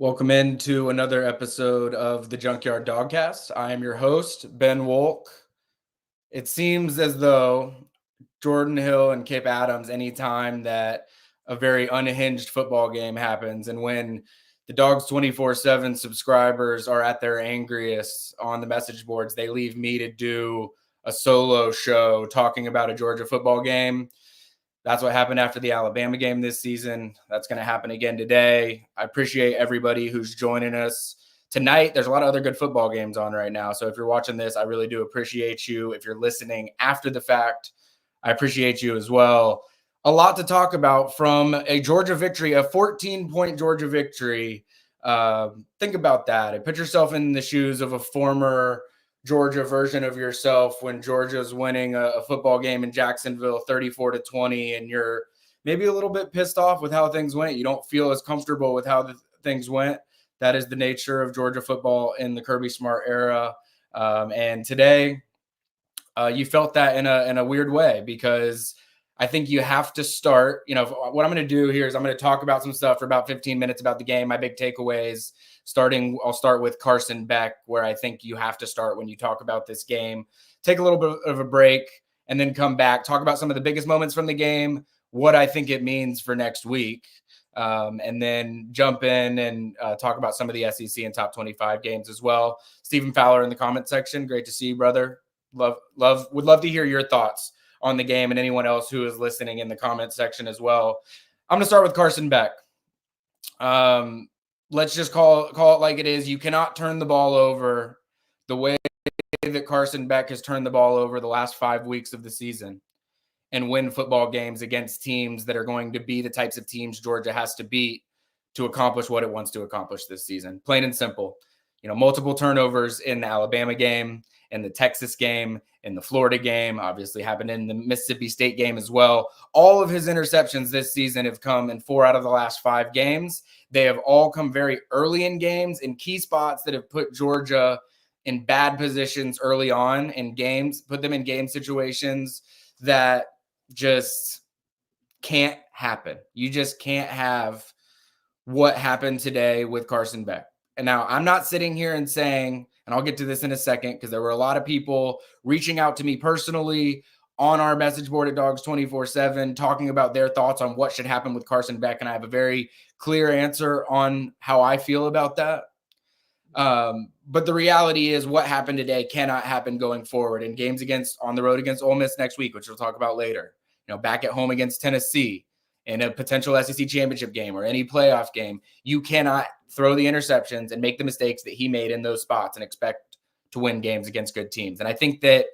Welcome into another episode of the Junkyard Dawgcast. I am your host, Ben Wolk. It seems as though Jordan Hill and Kip Adams, anytime that a very unhinged football game happens, and when the Dogs 24/7 subscribers are at their angriest on the message boards, they leave me to do a solo show talking about a Georgia football game. That's what happened after the Alabama game this season. That's going to happen again today. I appreciate everybody who's joining us tonight. There's a lot of other good football games on right now. So if you're watching this, I really do appreciate you. If you're listening after the fact, I appreciate you as well. A lot to talk about from a Georgia victory, a 14-point Georgia victory. Think about that and put yourself in the shoes of a former Georgia version of yourself when Georgia's winning a football game in Jacksonville 34-20, and you're maybe a little bit pissed off with how things went. You don't feel as comfortable with how things went. That is the nature of Georgia football in the Kirby Smart era. And today, you felt that in a weird way, because I think you have to start. What I'm going to do here is I'm going to talk about some stuff for about 15 minutes about the game, my big takeaways. I'll start with Carson Beck, where I think you have to start when you talk about this game. Take a little bit of a break and then come back, talk about some of the biggest moments from the game, what I think it means for next week, and then jump in and talk about some of the SEC and top 25 games as well. Stephen Fowler in the comment section. Great to see you, brother. Would love to hear your thoughts on the game, and anyone else who is listening in the comment section as well. I'm going to start with Carson Beck. Let's just call it like it is. You cannot turn the ball over the way that Carson Beck has turned the ball over the last 5 weeks of the season and win football games against teams that are going to be the types of teams Georgia has to beat to accomplish what it wants to accomplish this season. Plain and simple. Multiple turnovers in the Alabama game, in the Texas game, in the Florida game, obviously happened in the Mississippi State game as well. All of his interceptions this season have come in 4 out of the last 5 games. They have all come very early in games, in key spots that have put Georgia in bad positions early on in games, put them in game situations that just can't happen. You just can't have what happened today with Carson Beck. And now I'm not sitting here and saying, and I'll get to this in a second, because there were a lot of people reaching out to me personally on our message board at Dogs 24/7, talking about their thoughts on what should happen with Carson Beck. And I have a very clear answer on how I feel about that. But the reality is what happened today cannot happen going forward in games on the road against Ole Miss next week, which we'll talk about later, back at home against Tennessee in a potential SEC championship game or any playoff game. You cannot throw the interceptions and make the mistakes that he made in those spots and expect to win games against good teams. And I think that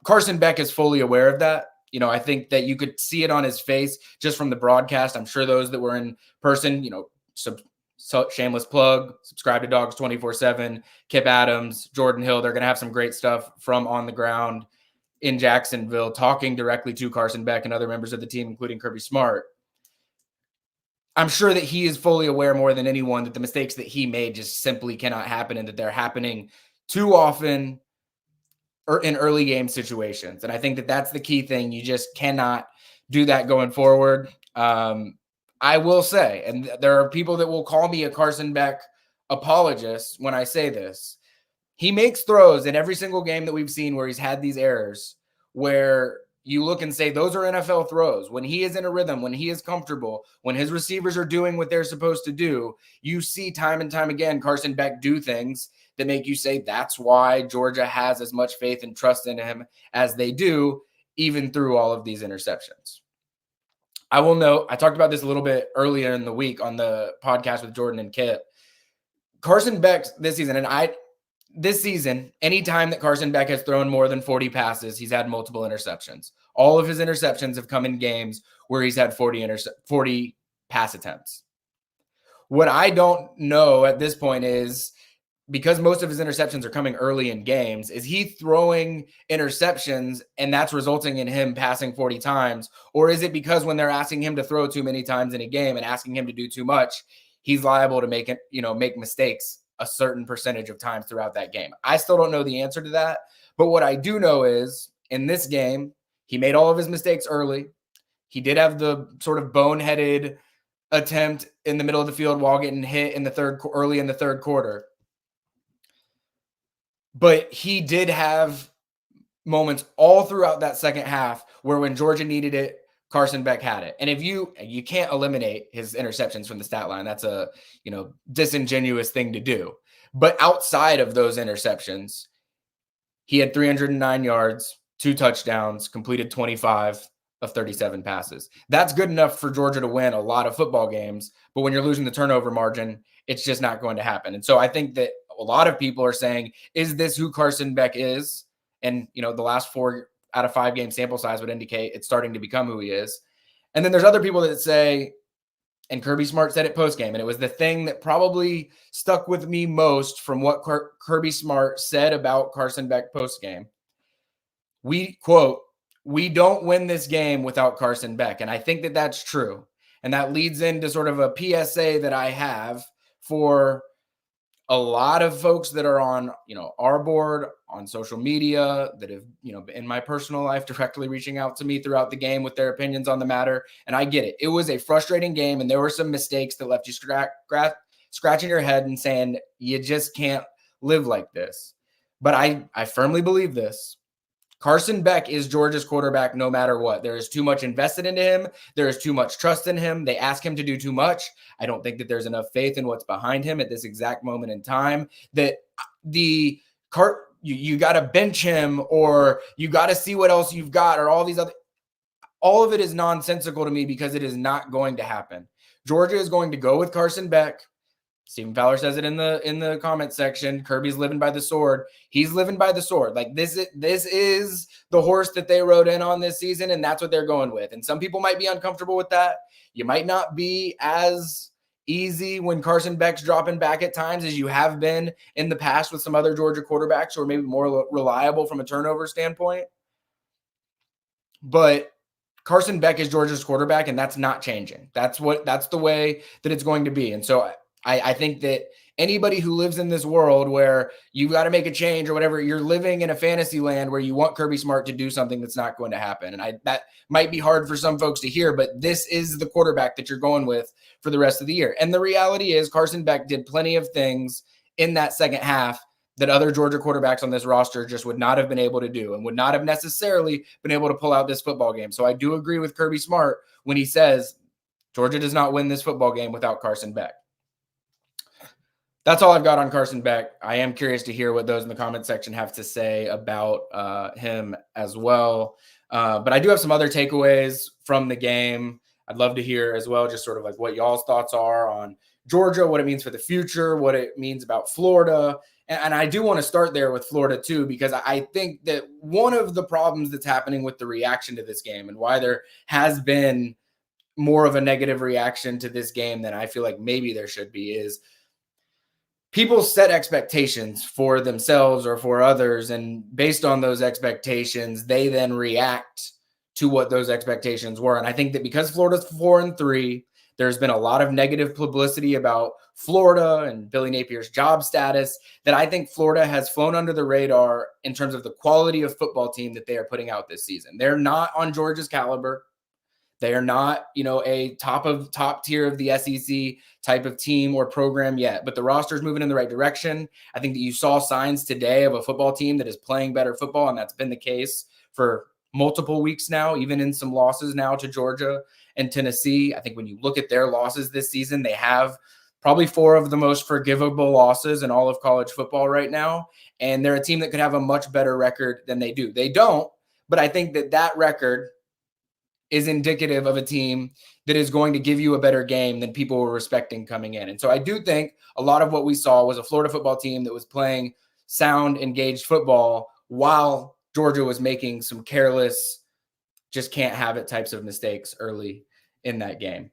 Carson Beck is fully aware of that. I think that you could see it on his face just from the broadcast. I'm sure those that were in person, shameless plug, subscribe to Dogs 24/7, Kip Adams, Jordan Hill. They're going to have some great stuff from on the ground in Jacksonville, talking directly to Carson Beck and other members of the team, including Kirby Smart. I'm sure that he is fully aware more than anyone that the mistakes that he made just simply cannot happen, and that they're happening too often or in early game situations. And I think that that's the key thing. You just cannot do that going forward. I will say, and there are people that will call me a Carson Beck apologist when I say this, he makes throws in every single game that we've seen where he's had these errors, where you look and say those are NFL throws. When he is in a rhythm, when he is comfortable, when his receivers are doing what they're supposed to do, you see time and time again Carson Beck do things that make you say that's why Georgia has as much faith and trust in him as they do, even through all of these interceptions. I will note, I talked about this a little bit earlier in the week on the podcast with Jordan and Kip. Carson Beck this season, anytime that Carson Beck has thrown more than 40 passes, he's had multiple interceptions. All of his interceptions have come in games where he's had 40 pass attempts. What I don't know at this point is, because most of his interceptions are coming early in games, is he throwing interceptions and that's resulting in him passing 40 times? Or is it because when they're asking him to throw too many times in a game and asking him to do too much, he's liable to make mistakes a certain percentage of times throughout that game? I still don't know the answer to that. But what I do know is in this game, he made all of his mistakes early. He did have the sort of boneheaded attempt in the middle of the field while getting hit in the early in the third quarter. But he did have moments all throughout that second half where when Georgia needed it, Carson Beck had it. And if you can't eliminate his interceptions from the stat line, that's a, disingenuous thing to do. But outside of those interceptions, he had 309 yards, 2 touchdowns, completed 25 of 37 passes. That's good enough for Georgia to win a lot of football games. But when you're losing the turnover margin, it's just not going to happen. And so I think that a lot of people are saying, is this who Carson Beck is? And, the last 4 out of 5 game sample size would indicate it's starting to become who he is. And then there's other people that say, and Kirby Smart said it post-game, and it was the thing that probably stuck with me most from what Kirby Smart said about Carson Beck post-game. We don't win this game without Carson Beck. And I think that that's true. And that leads into sort of a PSA that I have for a lot of folks that are on, our board, on social media, that have, in my personal life, directly reaching out to me throughout the game with their opinions on the matter. And I get it. It was a frustrating game, and there were some mistakes that left you scratching your head and saying, you just can't live like this. But I firmly believe this. Carson Beck is Georgia's quarterback no matter what. There is too much invested into him. There is too much trust in him. They ask him to do too much. I don't think that there's enough faith in what's behind him at this exact moment in time that you got to bench him, or you got to see what else you've got, or all of it is nonsensical to me because it is not going to happen. Georgia is going to go with Carson Beck. Stephen Fowler says it in the comment section. Kirby's living by the sword. He's living by the sword. Like this is the horse that they rode in on this season, and that's what they're going with. And some people might be uncomfortable with that. You might not be as easy when Carson Beck's dropping back at times as you have been in the past with some other Georgia quarterbacks who are maybe more reliable from a turnover standpoint. But Carson Beck is Georgia's quarterback, and that's not changing. That's the way that it's going to be. And so I think that anybody who lives in this world where you got to make a change or whatever, you're living in a fantasy land where you want Kirby Smart to do something that's not going to happen. And that might be hard for some folks to hear, but this is the quarterback that you're going with for the rest of the year. And the reality is Carson Beck did plenty of things in that second half that other Georgia quarterbacks on this roster just would not have been able to do and would not have necessarily been able to pull out this football game. So I do agree with Kirby Smart when he says Georgia does not win this football game without Carson Beck. That's all I've got on Carson Beck. I am curious to hear what those in the comment section have to say about him as well. But I do have some other takeaways from the game. I'd love to hear as well, just sort of like what y'all's thoughts are on Georgia, what it means for the future, what it means about Florida. And I do want to start there with Florida too, because I think that one of the problems that's happening with the reaction to this game and why there has been more of a negative reaction to this game than I feel like maybe there should be is people set expectations for themselves or for others, and based on those expectations, they then react to what those expectations were. And I think that because Florida's 4-3, there's been a lot of negative publicity about Florida and Billy Napier's job status that I think Florida has flown under the radar in terms of the quality of football team that they are putting out this season. They're not on Georgia's caliber. They are not, a top tier of the SEC type of team or program yet, but the roster is moving in the right direction. I think that you saw signs today of a football team that is playing better football, and that's been the case for multiple weeks now, even in some losses now to Georgia and Tennessee. I think when you look at their losses this season, they have probably 4 of the most forgivable losses in all of college football right now, and they're a team that could have a much better record than they do. They don't, but I think that record is indicative of a team that is going to give you a better game than people were respecting coming in. And so I do think a lot of what we saw was a Florida football team that was playing sound, engaged football while Georgia was making some careless, just can't have it types of mistakes early in that game.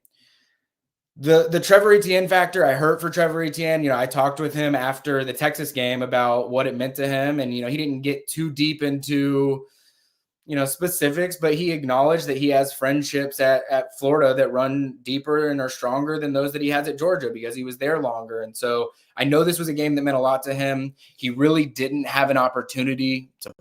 The Trevor Etienne factor, I hurt for Trevor Etienne. I talked with him after the Texas game about what it meant to him. And, he didn't get too deep into specifics, but he acknowledged that he has friendships at Florida that run deeper and are stronger than those that he has at Georgia because he was there longer. And so I know this was a game that meant a lot to him. He really didn't have an opportunity to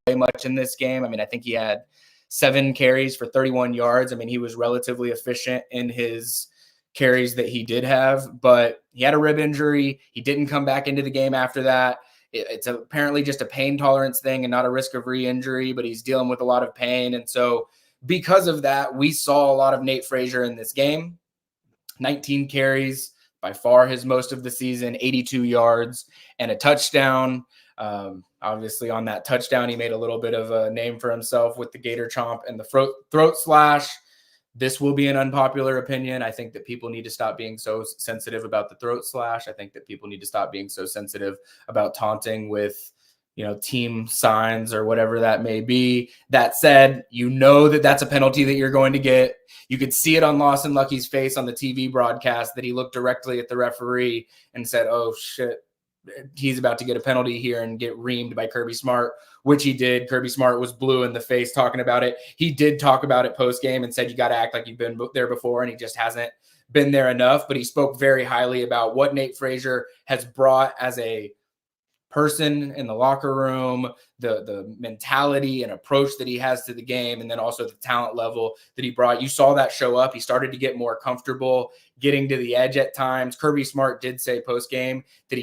play much in this game. I mean, I think he had 7 carries for 31 yards. I mean, he was relatively efficient in his carries that he did have, but he had a rib injury. He didn't come back into the game after that. It's apparently just a pain tolerance thing and not a risk of re-injury, but he's dealing with a lot of pain. And so because of that, we saw a lot of Nate Frazier in this game. 19 carries, by far his most of the season, 82 yards and a touchdown. Obviously on that touchdown, he made a little bit of a name for himself with the gator chomp and the throat slash. This will be an unpopular opinion. I think that people need to stop being so sensitive about the throat slash. I think that people need to stop being so sensitive about taunting with, team signs or whatever that may be. That said, that that's a penalty that you're going to get. You could see it on Lawson Lucky's face on the TV broadcast that he looked directly at the referee and said, oh shit, he's about to get a penalty here and get reamed by Kirby Smart, which he did. Kirby Smart was blue in the face talking about it. He did talk about it post game and said, you got to act like you've been there before. And he just hasn't been there enough, but he spoke very highly about what Nate Frazier has brought as a person in the locker room, the mentality and approach that he has to the game, and then also the talent level that he brought. You saw that show up. He started to get more comfortable getting to the edge at times. Kirby Smart did say post-game that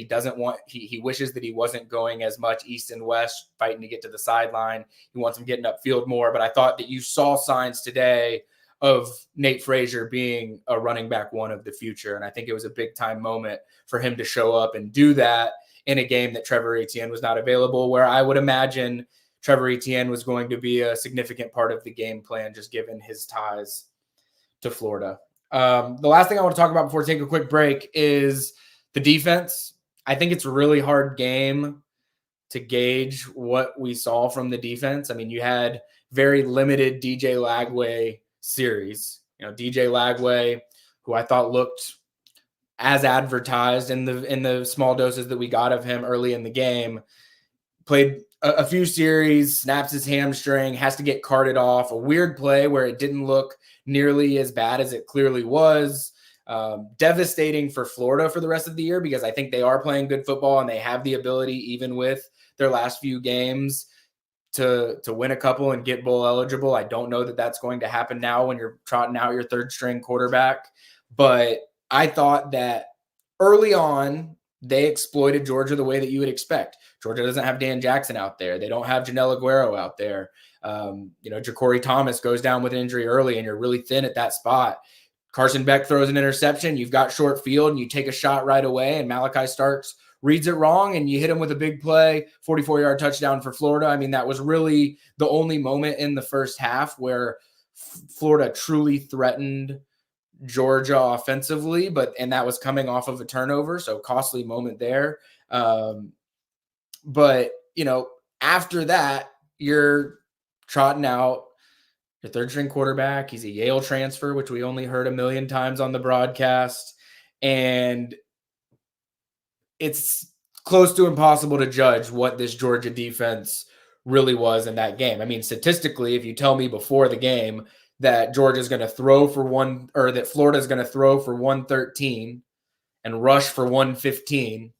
he wishes that he wasn't going as much east and west, fighting to get to the sideline. He wants him getting upfield more, but I thought that you saw signs today of Nate Frazier being a running back one of the future, and I think it was a big-time moment for him to show up and do that in a game that Trevor Etienne was not available, where I would imagine Trevor Etienne was going to be a significant part of the game plan, just given his ties to Florida. The last thing I want to talk about before we take a quick break is the defense. I think it's a really hard game to gauge what we saw from the defense. I mean, you had very limited DJ Lagway series. DJ Lagway, who I thought looked as advertised in the small doses that we got of him early in the game, played a few series, snaps his hamstring, has to get carted off. A weird play where it didn't look nearly as bad as it clearly was. Devastating for Florida for the rest of the year, because I think they are playing good football and they have the ability, even with their last few games, to win a couple and get bowl eligible. I don't know that that's going to happen now when you're trotting out your third string quarterback, but I thought that early on, they exploited Georgia the way that you would expect. Georgia doesn't have Dan Jackson out there. They don't have Janelle Aguero out there. Ja'Cory Thomas goes down with injury early, and you're really thin at that spot. Carson Beck throws an interception. You've got short field, and you take a shot right away, and Malachi Starks reads it wrong, and you hit him with a big play, 44-yard touchdown for Florida. I mean, that was really the only moment in the first half where Florida truly threatened Georgia offensively, and that was coming off of a turnover, so costly moment there. But after that, you're trotting out your third string quarterback. He's a Yale transfer, which we only heard a million times on the broadcast, and it's close to impossible to judge what this Georgia defense really was in that game. I mean, statistically, if you tell me before the game that Georgia's going to throw for that Florida's going to throw for 113 and rush for 115,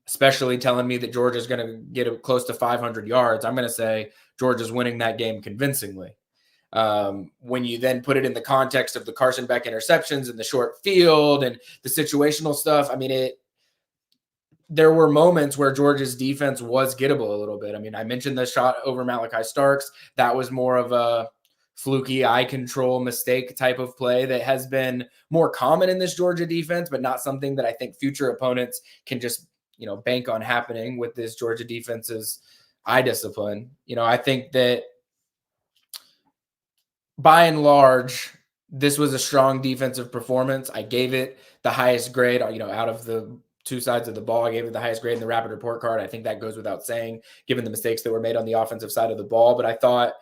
especially telling me that Georgia's going to get close to 500 yards, I'm going to say Georgia's winning that game convincingly. When you then put it in the context of the Carson Beck interceptions and the short field and the situational stuff, I mean, there were moments where Georgia's defense was gettable a little bit. I mean, I mentioned the shot over Malachi Starks. That was more of a fluky eye control mistake type of play that has been more common in this Georgia defense, but not something that I think future opponents can just, bank on happening with this Georgia defense's eye discipline. I think that by and large, this was a strong defensive performance. I gave it the highest grade, out of the two sides of the ball. I gave it the highest grade in the rapid report card. I think that goes without saying, given the mistakes that were made on the offensive side of the ball. But I thought,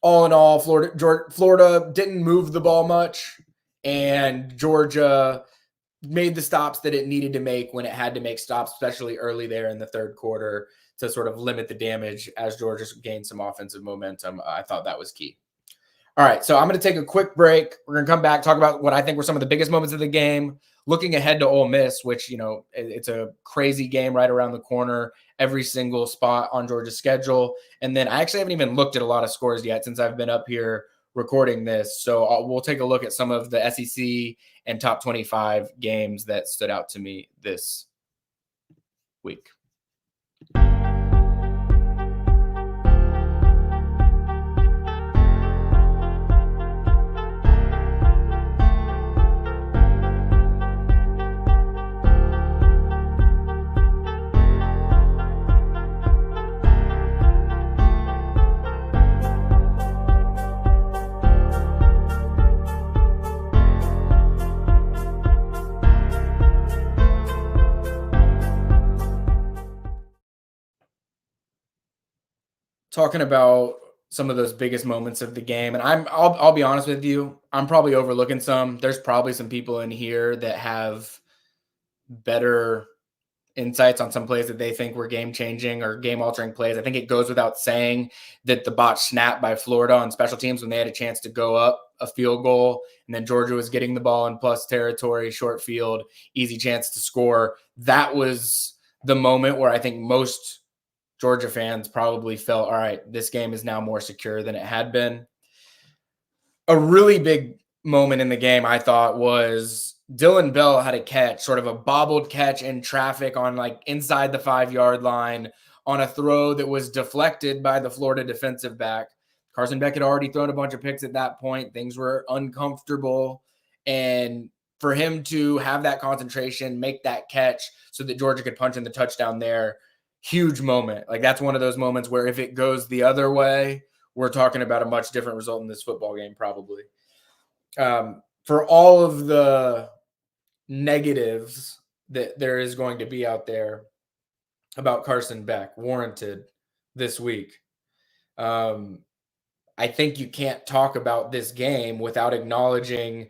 all in all, Florida didn't move the ball much, and Georgia made the stops that it needed to make when it had to make stops, especially early there in the third quarter, to sort of limit the damage as Georgia gained some offensive momentum. I thought that was key. All right, so I'm going to take a quick break. We're going to come back, talk about what I think were some of the biggest moments of the game, looking ahead to Ole Miss, which, it's a crazy game right around the corner, every single spot on Georgia's schedule. And then I actually haven't even looked at a lot of scores yet since I've been up here recording this. So we'll take a look at some of the SEC and top 25 games that stood out to me this week. Talking about some of those biggest moments of the game, and I'll be honest with you, I'm probably overlooking some. There's probably some people in here that have better insights on some plays that they think were game changing or game altering plays. I think it goes without saying that the botch snap by Florida on special teams when they had a chance to go up a field goal and then Georgia was getting the ball in plus territory, short field, easy chance to score. That was the moment where I think most Georgia fans probably felt, all right, this game is now more secure than it had been. A really big moment in the game, I thought, was Dylan Bell had a catch, sort of a bobbled catch in traffic on like inside the 5-yard line on a throw that was deflected by the Florida defensive back. Carson Beck had already thrown a bunch of picks at that point. Things were uncomfortable. And for him to have that concentration, make that catch so that Georgia could punch in the touchdown there, huge moment. Like that's one of those moments where if it goes the other way, we're talking about a much different result in this football game, probably. For all of the negatives that there is going to be out there about Carson Beck, warranted this week, I think you can't talk about this game without acknowledging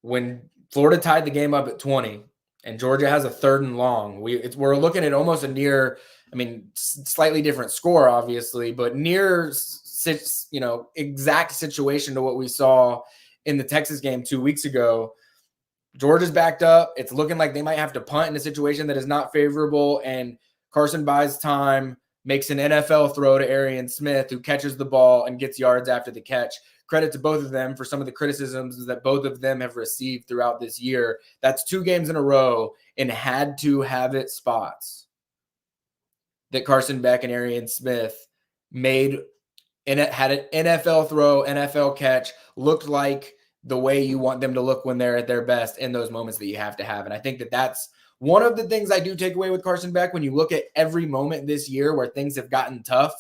when Florida tied the game up at 20 and Georgia has a 3rd and long. We're looking at almost a near, slightly different score, obviously, but near, exact situation to what we saw in the Texas game 2 weeks ago. Georgia's backed up. It's looking like they might have to punt in a situation that is not favorable, and Carson buys time, makes an NFL throw to Arian Smith, who catches the ball and gets yards after the catch. Credit to both of them for some of the criticisms that both of them have received throughout this year. That's 2 games in a row and had to have it spots that Carson Beck and Arian Smith made, and it had an NFL throw, NFL catch, looked like the way you want them to look when they're at their best in those moments that you have to have. And I think that that's one of the things I do take away with Carson Beck. When you look at every moment this year where things have gotten tough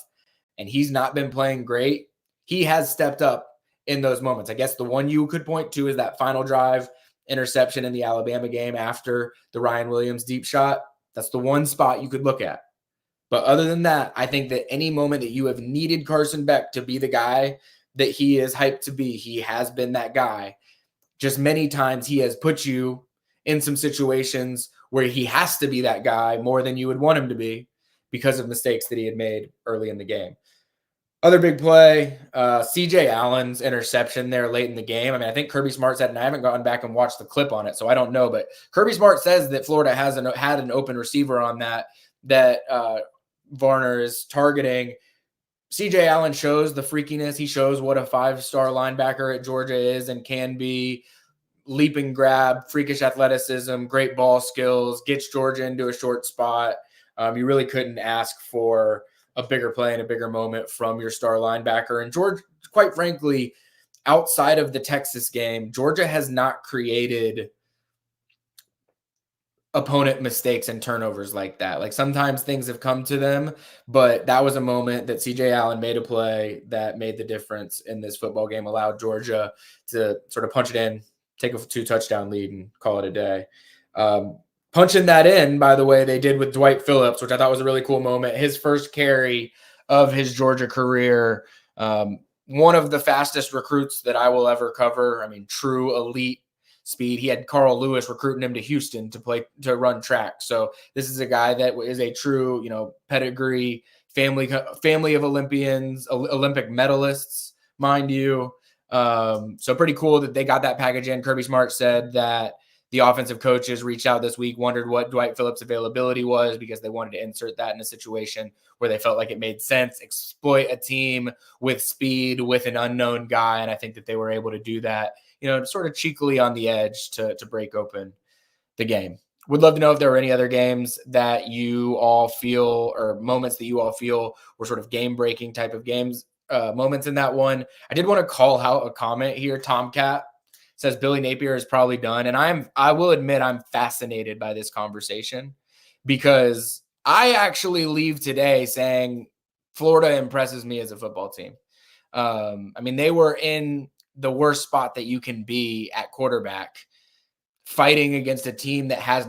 and he's not been playing great, he has stepped up in those moments. I guess the one you could point to is that final drive interception in the Alabama game after the Ryan Williams deep shot. That's the one spot you could look at. But other than that, I think that any moment that you have needed Carson Beck to be the guy that he is hyped to be, he has been that guy. Just many times he has put you in some situations where he has to be that guy more than you would want him to be because of mistakes that he had made early in the game. Other big play, CJ Allen's interception there late in the game. I think Kirby Smart said, and I haven't gone back and watched the clip on it, so I don't know, but Kirby Smart says that Florida had an open receiver on that Varner is targeting. CJ Allen shows the freakiness. He shows what a 5-star linebacker at Georgia is and can be. Leap and grab, freakish athleticism, great ball skills, gets Georgia into a short spot. You really couldn't ask for a bigger play and a bigger moment from your star linebacker. And Georgia, quite frankly, outside of the Texas game, Georgia has not created opponent mistakes and turnovers like that. Like sometimes things have come to them, but that was a moment that CJ Allen made a play that made the difference in this football game, allowed Georgia to sort of punch it in, take a 2-touchdown lead and call it a day. Punching that in, by the way, they did with Dwight Phillips, which I thought was a really cool moment. His first carry of his Georgia career. One of the fastest recruits that I will ever cover. True elite speed. He had Carl Lewis recruiting him to Houston to run track. So this is a guy that is a true, pedigree family of Olympians, Olympic medalists, mind you. So pretty cool that they got that package in. Kirby Smart said that the offensive coaches reached out this week, wondered what Dwight Phillips' availability was because they wanted to insert that in a situation where they felt like it made sense, exploit a team with speed, with an unknown guy. And I think that they were able to do that, sort of cheekily on the edge to break open the game. Would love to know if there were any other games that you all feel, or moments that you all feel were sort of game-breaking type of games, moments in that one. I did want to call out a comment here. Tomcat says Billy Napier is probably done. And I will admit I'm fascinated by this conversation because I actually leave today saying Florida impresses me as a football team. They were in the worst spot that you can be at quarterback, fighting against a team that has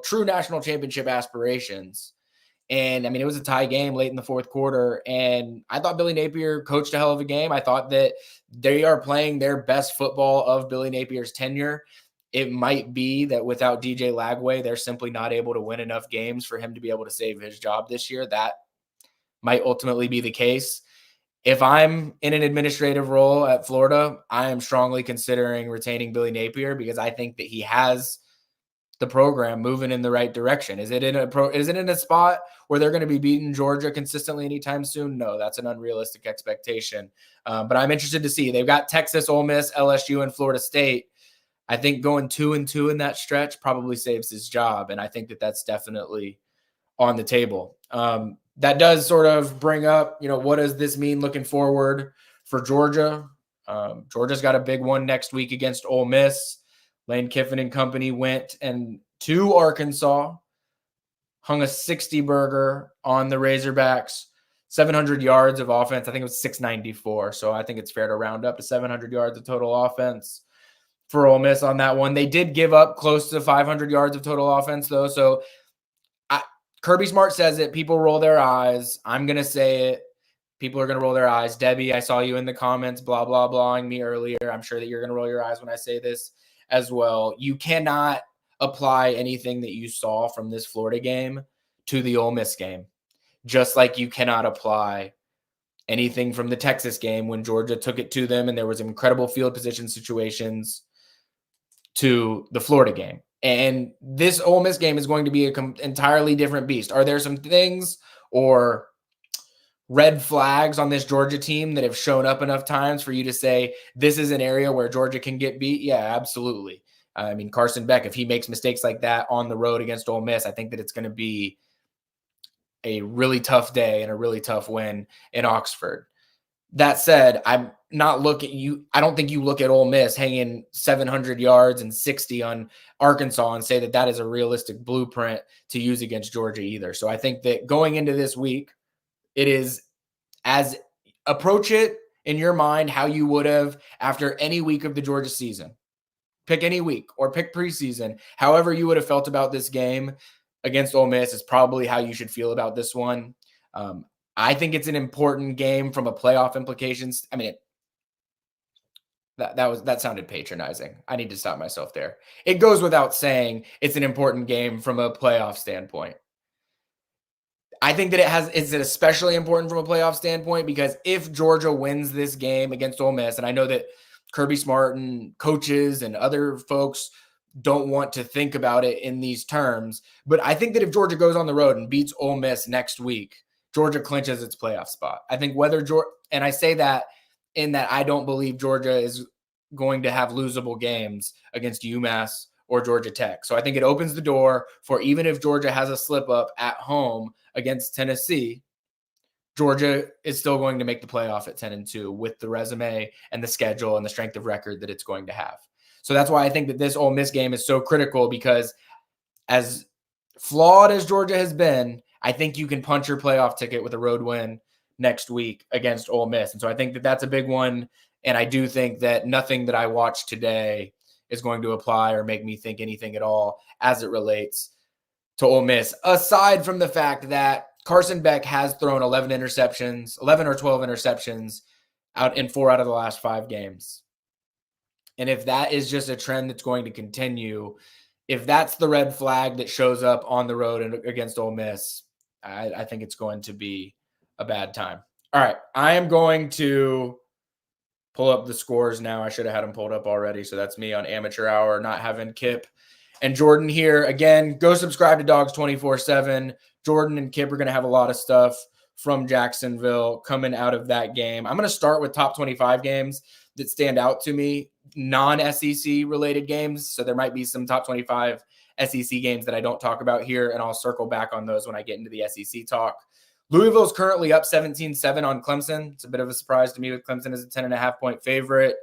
true national championship aspirations. And it was a tie game late in the fourth quarter. And I thought Billy Napier coached a hell of a game. I thought that they are playing their best football of Billy Napier's tenure. It might be that without DJ Lagway, they're simply not able to win enough games for him to be able to save his job this year. That might ultimately be the case. If I'm in an administrative role at Florida, I am strongly considering retaining Billy Napier because I think that he has the program moving in the right direction. Is it in a spot where they're going to be beating Georgia consistently anytime soon? No, that's an unrealistic expectation. But I'm interested to see. They've got Texas, Ole Miss, LSU, and Florida State. I think going 2-2 in that stretch probably saves his job, and I think that that's definitely on the table. That does sort of bring up, what does this mean looking forward for Georgia? Georgia's got a big one next week against Ole Miss. Lane Kiffin and company went to Arkansas, hung a 60-burger on the Razorbacks, 700 yards of offense. I think it was 694. So I think it's fair to round up to 700 yards of total offense for Ole Miss on that one. They did give up close to 500 yards of total offense, though. So Kirby Smart says it. People roll their eyes. I'm going to say it. People are going to roll their eyes. Debbie, I saw you in the comments, blah, blah, blahing me earlier. I'm sure that you're going to roll your eyes when I say this as well. You cannot apply anything that you saw from this Florida game to the Ole Miss game, just like you cannot apply anything from the Texas game when Georgia took it to them and there was incredible field position situations to the Florida game. And this Ole Miss game is going to be an entirely different beast. Are there some things or red flags on this Georgia team that have shown up enough times for you to say this is an area where Georgia can get beat? Yeah, absolutely. Carson Beck, if he makes mistakes like that on the road against Ole Miss, I think that it's going to be a really tough day and a really tough win in Oxford. That said, I'm not looking you. I don't think you look at Ole Miss hanging 700 yards and 60 on Arkansas and say that that is a realistic blueprint to use against Georgia either. So I think that going into this week, it is approach it in your mind how you would have after any week of the Georgia season. Pick any week or pick preseason. However you would have felt about this game against Ole Miss is probably how you should feel about this one. I think it's an important game from a playoff implications. That sounded patronizing. I need to stop myself there. It goes without saying it's an important game from a playoff standpoint. I think that it's especially important from a playoff standpoint because if Georgia wins this game against Ole Miss, and I know that Kirby Smart and coaches and other folks don't want to think about it in these terms, but I think that if Georgia goes on the road and beats Ole Miss next week, Georgia clinches its playoff spot. I think and I say that in that I don't believe Georgia is going to have losable games against UMass or Georgia Tech. So I think it opens the door for even if Georgia has a slip up at home against Tennessee, Georgia is still going to make the playoff at 10-2 with the resume and the schedule and the strength of record that it's going to have. So that's why I think that this Ole Miss game is so critical because as flawed as Georgia has been, I think you can punch your playoff ticket with a road win next week against Ole Miss. And so I think that that's a big one. And I do think that nothing that I watched today is going to apply or make me think anything at all as it relates to Ole Miss, aside from the fact that Carson Beck has thrown 11 or 12 interceptions out in 4 out of the last 5 games. And if that is just a trend that's going to continue, if that's the red flag that shows up on the road and against Ole Miss, I think it's going to be a bad time. All right, I am going to pull up the scores now. I should have had them pulled up already. So that's me on amateur hour, not having Kip and Jordan here. Again, go subscribe to Dogs 24/7. Jordan and Kip are going to have a lot of stuff from Jacksonville coming out of that game. I'm going to start with top 25 games that stand out to me, non-SEC related games. So there might be some top 25 SEC games that I don't talk about here, and I'll circle back on those when I get into the SEC talk. Louisville's currently up 17-7 on Clemson. It's a bit of a surprise to me with Clemson as a 10.5-point favorite.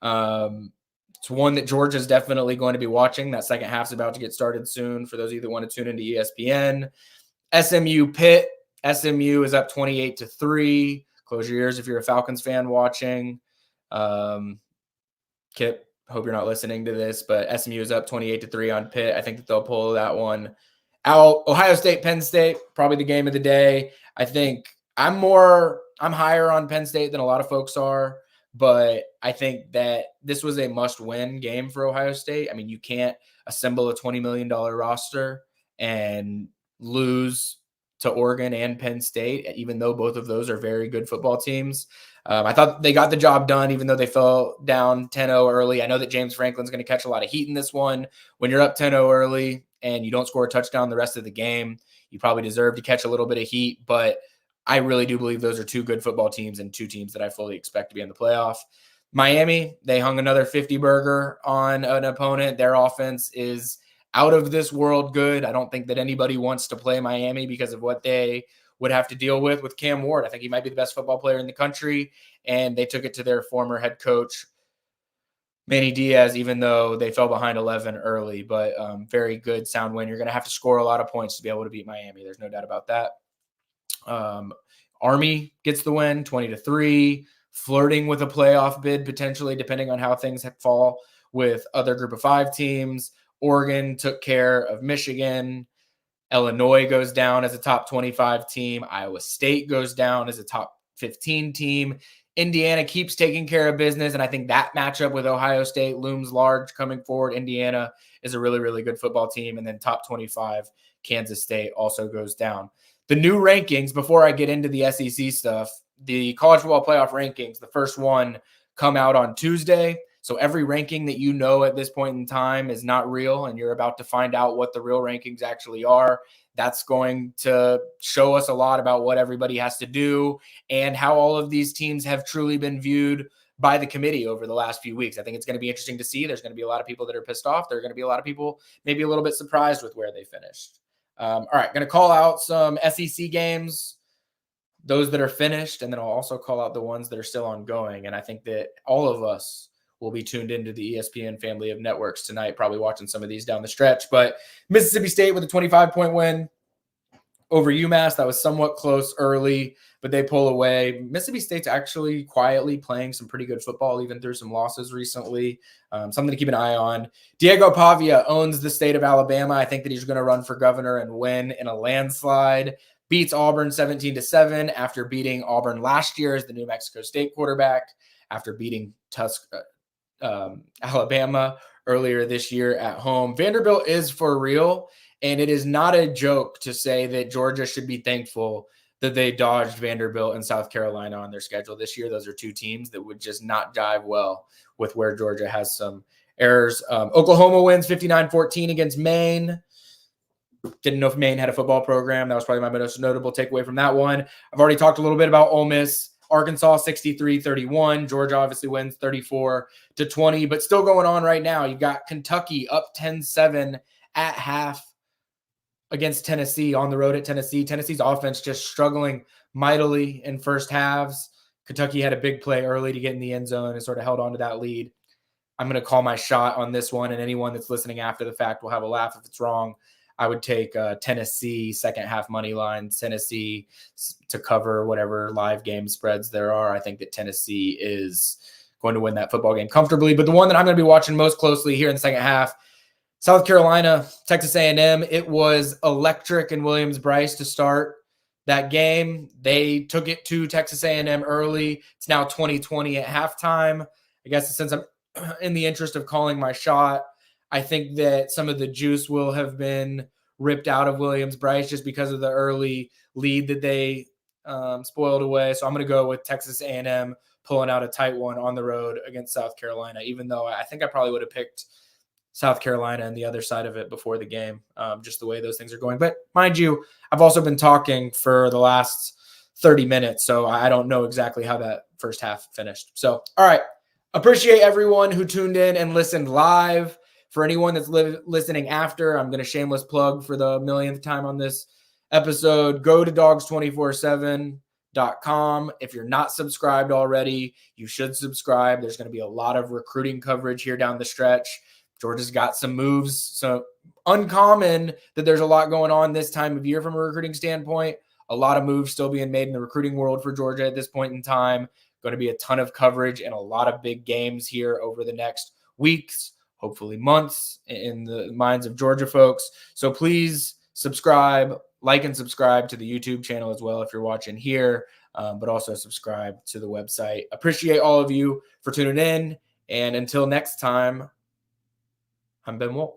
It's one that Georgia's definitely going to be watching. That second half's about to get started soon for those of you that want to tune into ESPN. SMU Pitt. SMU is up 28-3. Close your ears if you're a Falcons fan watching. Kip, hope you're not listening to this, but SMU is up 28-3 on Pitt. I think that they'll pull that one out. Ohio State, Penn State, probably the game of the day. I think I'm higher on Penn State than a lot of folks are, but I think that this was a must-win game for Ohio State. I mean, you can't assemble a $20 million roster and lose to Oregon and Penn State, even though both of those are very good football teams. I thought they got the job done, even though they fell down 10-0 early. I know that James Franklin's going to catch a lot of heat in this one. When you're up 10-0 early and you don't score a touchdown the rest of the game, you probably deserve to catch a little bit of heat. But I really do believe those are two good football teams and two teams that I fully expect to be in the playoff. Miami, they hung another 50 burger on an opponent. Their offense is out of this world good. I don't think that anybody wants to play Miami because of what they would have to deal with Cam Ward. I think he might be the best football player in the country, and they took it to their former head coach, Manny Diaz, even though they fell behind 11 early. But very good, sound win. You're going to have to score a lot of points to be able to beat Miami. There's no doubt about that. Army gets the win, 20-3, flirting with a playoff bid potentially, depending on how things fall with other Group of 5 teams. Oregon took care of Michigan. Illinois goes down as a top 25 team. Iowa State goes down as a top 15 team. Indiana keeps taking care of business, and I think that matchup with Ohio State looms large coming forward. Indiana is a really, really good football team. And then top 25, Kansas State also goes down. The new rankings, before I get into the SEC stuff, the college football playoff rankings, the first one come out on Tuesday. So every ranking that you know at this point in time is not real, and you're about to find out what the real rankings actually are. That's going to show us a lot about what everybody has to do and how all of these teams have truly been viewed by the committee over the last few weeks. I think it's going to be interesting to see. There's going to be a lot of people that are pissed off. There are going to be a lot of people maybe a little bit surprised with where they finished. All right, going to call out some SEC games, those that are finished, and then I'll also call out the ones that are still ongoing. And I think that all of us will be tuned into the ESPN family of networks tonight, probably watching some of these down the stretch. But Mississippi State with a 25-point win over UMass. That was somewhat close early, but they pull away. Mississippi State's actually quietly playing some pretty good football, even through some losses recently. Something to keep an eye on. Diego Pavia owns the state of Alabama. I think that he's going to run for governor and win in a landslide. Beats Auburn 17-7 after beating Auburn last year as the New Mexico State quarterback, after beating Alabama earlier this year at home. Vanderbilt is for real, and it is not a joke to say that Georgia should be thankful that they dodged Vanderbilt and South Carolina on their schedule this year. Those are two teams that would just not jive well with where Georgia has some errors. Oklahoma wins 59-14 against Maine. Didn't know if Maine had a football program. That was probably my most notable takeaway from that one. I've already talked a little bit about Ole Miss. Arkansas 63-31. Georgia obviously wins 34-20, but still going on right now. You've got Kentucky up 10-7 at half against Tennessee on the road at Tennessee. Tennessee's offense just struggling mightily in first halves. Kentucky had a big play early to get in the end zone and sort of held on to that lead. I'm going to call my shot on this one, and anyone that's listening after the fact will have a laugh if it's wrong. I would take Tennessee second half money line, Tennessee to cover whatever live game spreads there are. I think that Tennessee is going to win that football game comfortably. But the one that I'm going to be watching most closely here in the second half, South Carolina, Texas A&M. It was electric in Williams-Brice to start that game. They took it to Texas A&M early. It's now 20-20 at halftime. I guess since I'm in the interest of calling my shot, I think that some of the juice will have been ripped out of Williams-Brice just because of the early lead that they spoiled away. So I'm going to go with Texas A&M pulling out a tight one on the road against South Carolina, even though I think I probably would have picked South Carolina and the other side of it before the game, just the way those things are going. But mind you, I've also been talking for the last 30 minutes, so I don't know exactly how that first half finished. So, all right. Appreciate everyone who tuned in and listened live. For anyone that's listening after, I'm going to shameless plug for the millionth time on this episode. Go to dogs247.com. If you're not subscribed already, you should subscribe. There's going to be a lot of recruiting coverage here down the stretch. Georgia's got some moves. So uncommon that there's a lot going on this time of year from a recruiting standpoint. A lot of moves still being made in the recruiting world for Georgia at this point in time. Going to be a ton of coverage and a lot of big games here over the next weeks, hopefully months, in the minds of Georgia folks. So please subscribe, like and subscribe to the YouTube channel as well if you're watching here, but also subscribe to the website. Appreciate all of you for tuning in. And until next time, I'm Ben Wolk.